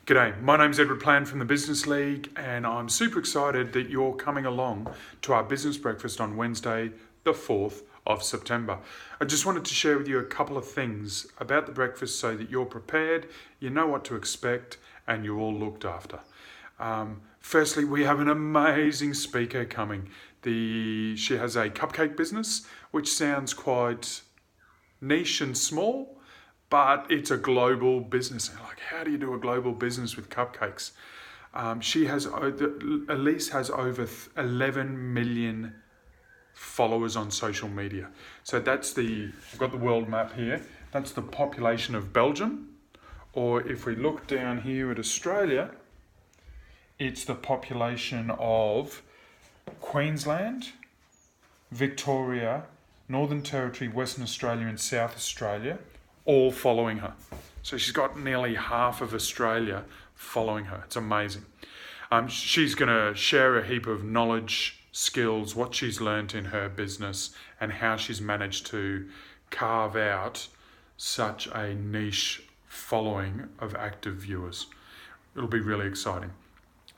G'day, my name's Edward Plan from the Business League, and I'm super excited that you're coming along to our business breakfast on Wednesday, the 4th of September. I just wanted to share with you a couple of things about the breakfast so that you're prepared, you know what to expect, and you're all looked after. Firstly, we have an amazing speaker coming. She has a cupcake business, which sounds quite niche and small, but it's a global business. Like, how do you do a global business with cupcakes? Elise has over 11 million followers on social media. So I've got the world map here. That's the population of Belgium. Or if we look down here at Australia, it's the population of Queensland, Victoria, Northern Territory, Western Australia and South Australia, all following her. So she's got nearly half of Australia following her. It's amazing. She's going to share a heap of knowledge, skills, what she's learned in her business and how she's managed to carve out such a niche following of active viewers. It'll be really exciting.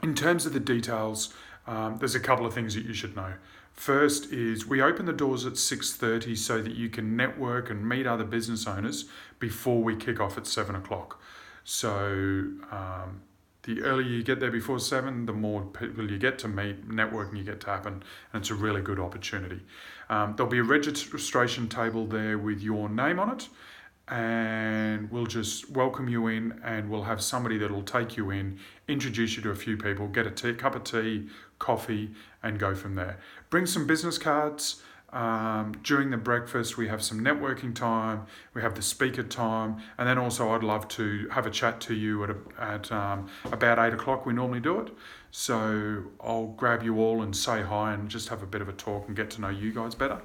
In terms of the details, there's a couple of things that you should know. First is we open the doors at 6:30 so that you can network and meet other business owners before we kick off at 7 o'clock. So the earlier you get there before 7, the more people you get to meet, networking you get to happen, and it's a really good opportunity. There'll be a registration table there with your name on it, and we'll just welcome you in, and we'll have somebody that'll take you in, introduce you to a few people, get a cup of tea, coffee, and go from there. Bring some business cards. During the breakfast, we have some networking time, we have the speaker time, and then also I'd love to have a chat to you at about 8 o'clock. We normally do it. So I'll grab you all and say hi and just have a bit of a talk and get to know you guys better.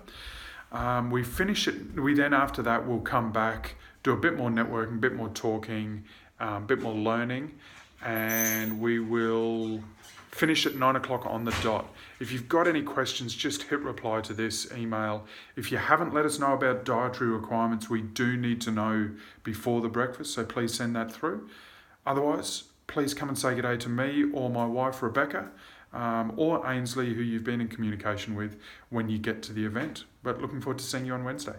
We finish it. We then after that we'll come back, do a bit more networking, a bit more talking, a bit more learning, and we will finish at 9 o'clock on the dot. If you've got any questions, just hit reply to this email. If you haven't let us know about dietary requirements, we do need to know before the breakfast, so please send that through. Otherwise, please come and say good day to me or my wife Rebecca, or Ainsley, who you've been in communication with when you get to the event. But looking forward to seeing you on Wednesday.